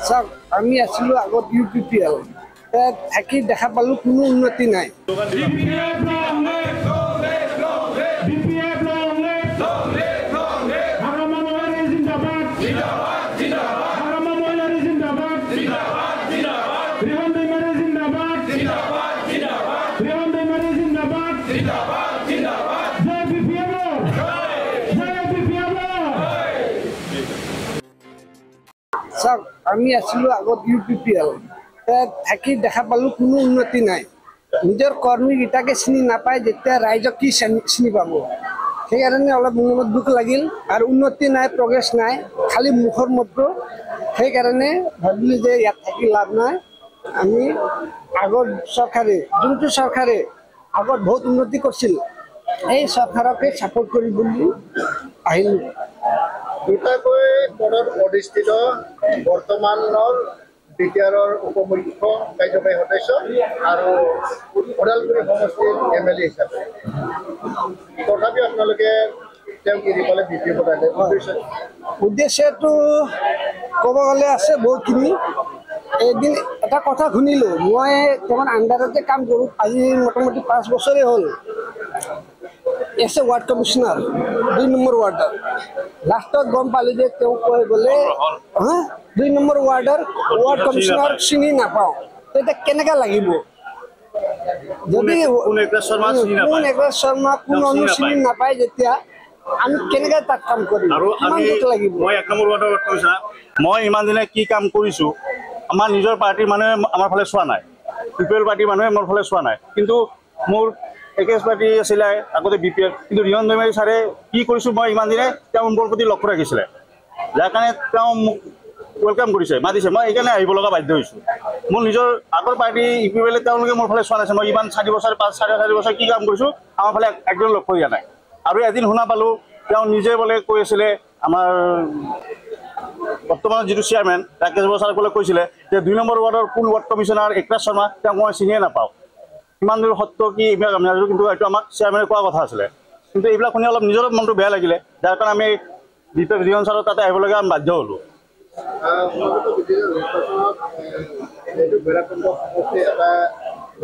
চাওক আমি আছিলো আগত UPPL থাকি দেখা পালো কোনো উন্নতি নাই। চাওক আমি আছিলো আগত UPPL থাকি দেখা পালো কোনো উন্নতি নাই। নিজৰ কৰ্মীকেইটাকে চিনি নাপায়, যেতিয়া ৰাইজক কি চিনি পাব। সেইকাৰণে অলপ মনত দুখ লাগিল আৰু উন্নতি নাই, প্ৰগ্ৰেছ নাই, খালি মুখৰ মাত্ৰ। সেইকাৰণে ভাবিলোঁ যে ইয়াত থাকি লাভ নাই। আমি আগৰ চৰকাৰে যোনটো চৰকাৰে আগত বহুত উন্নতি কৰিছিল এই চৰকাৰকে ছাপোৰ্ট কৰি বুলি আহিলোঁ। দুটাকৈ পদত অধিষ্ঠিত বৰ্তমানৰ বিটিআৰৰ উপমুখ্য কাৰ্যবাহী সদস্য আৰু ওদালগুৰি সমষ্টিৰ MLA হিচাপে, তথাপি আপোনালোকে তেওঁক এৰি পেলাই বিপি পঠালে উদ্দেশ্যটো ক'ব গ'লে আছে বহুতখিনি। এদিন এটা কথা শুনিলোঁ, মই তেওঁৰ আণ্ডাৰতে কাম কৰোঁ, আজি মোটামুটি 5 বছৰে হ'ল। ৱাৰ্ড কমিশ্যনাৰ 2 নম্বৰ ৱাৰ্ডৰ লাষ্টত গম পালোঁ যে তেওঁ কৈ গ'লে 2 নম্বৰ ৱাৰ্ডৰ ৱাৰ্ড কমিশ্যনাৰ চিনি নাপাওঁ। তেতিয়া কেনেকৈ লাগিব? যদি কোন একৰাজ শৰ্মা কোন অনু চিনি নাপায়, যেতিয়া আমি কেনেকৈ তাত কাম কৰিম? লাগিব মই 1 নম্বৰ ৱাৰ্ডৰ কমিশ্যনাৰ, মই ইমান দিনে কি কাম কৰিছোঁ আমাৰ নিজৰ পাৰ্টিৰ মানুহে আমাৰ ফালে চোৱা নাই, BPL পাৰ্টিৰ মানুহে মোৰ ফালে চোৱা নাই। কিন্তু মোৰ একেজ পাৰ্টি আছিলে আগতে BPL, কিন্তু ৰিয়ন দৈমাৰী ছাৰে কি কৰিছোঁ মই ইমান দিনে তেওঁ মোৰ প্ৰতি লক্ষ্য ৰাখিছিলে, যাৰ কাৰণে তেওঁ মোক ৱেলকাম কৰিছে, মাতিছে। মই সেইকাৰণে আহিব লগা বাধ্য হৈছোঁ। মোৰ নিজৰ আগৰ পাৰ্টি UPPL তেওঁলোকে মোৰ ফালে চোৱা নাছে। মই ইমান 4 বছৰ 4.5 বছৰ কি কাম কৰিছোঁ আমাৰ ফালে একদম লক্ষ্য দিয়া নাই। আৰু এদিন শুনা পালোঁ তেওঁ নিজে বোলে কৈ আছিলে, আমাৰ বৰ্তমানৰ যিটো চেয়াৰমেন ৰাকেশ বৰা ছাৰে বোলে কৈছিলে যে 2 নম্বৰ ৱাৰ্ডৰ কোন ৱাৰ্ড কমিশ্যনাৰ একৰাজ শৰ্মা, তেওঁক মই চিনিয়ে নাপাওঁ। কিমান দূৰ সত্য কি এইবিলাক আমি নাজানো, কিন্তু এইটো আমাক চেয়াৰমেনে কোৱা কথা আছিলে। কিন্তু এইবিলাক শুনি অলপ নিজৰ মনটো বেয়া লাগিলে, যাৰ কাৰণে আমি ৰিয়ন ছাৰৰ তাতে আহিবলগীয়া আমি বাধ্য হ'লোঁ।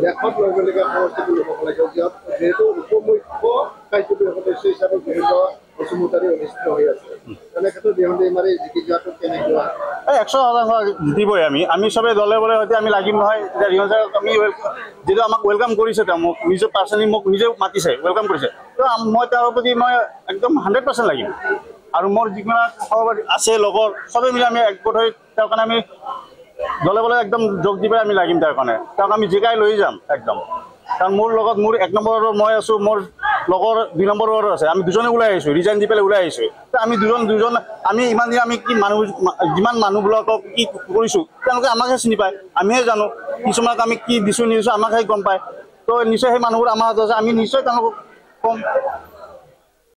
লেখত ল'বলগীয়া সমষ্টি বুলি ক'ব লাগে, যিহেতু উপমুখ্য কাৰ্যবাহী সদস্য হিচাপে বিভিন্ন বসুমতাৰী অনুষ্ঠিত হৈ আছে। তেনে ক্ষেত্ৰত ৰিয়ন দৈমাৰী জিকি যোৱাটো কেনেকুৱা? 100% জিকিবই। আমি চবেই দলে বলে সৈতে আমি লাগিম নহয়। এতিয়া ৰিয়ন ছাৰক আমি যিটো আমাক ৱেলকাম কৰিছে, তেওঁ মোক নিজে পাৰ্চনেলি মোক নিজে মাতিছে, ৱেলকাম কৰিছে, তো মই তেওঁৰ প্ৰতি মই একদম 100% লাগিম। আৰু মোৰ যিবিলাক সহপাঠী আছে লগৰ চবেই মিলি আমি একগোট হৈ তেওঁৰ কাৰণে আমি দলে বলে একদম যোগ দি পেলাই আমি লাগিম তেওঁৰ কাৰণে। তেওঁক আমি জিকাই লৈ যাম একদম। কাৰণ মোৰ লগত মোৰ 1 নম্বৰ ৱাৰ্ডৰ মই আছোঁ, মোৰ লগৰ 2 নম্বৰ ৱাৰ্ডৰ আছে। আমি দুজনে ওলাই আহিছোঁ, ৰিজাইন দি পেলাই ওলাই আহিছোঁ। আমি দুজন আমি ইমান দিন আমি কি মানুহ যিমান মানুহবিলাকক কি কৰিছোঁ তেওঁলোকে আমাকহে চিনি পায়, আমিহে জানো কিছুমানক আমি কি দিছোঁ নিদিছোঁ আমাকহে গম পায়। তো নিশ্চয় সেই মানুহবোৰ আমাৰ হাতত আছে, আমি নিশ্চয় তেওঁলোকক ক'ম।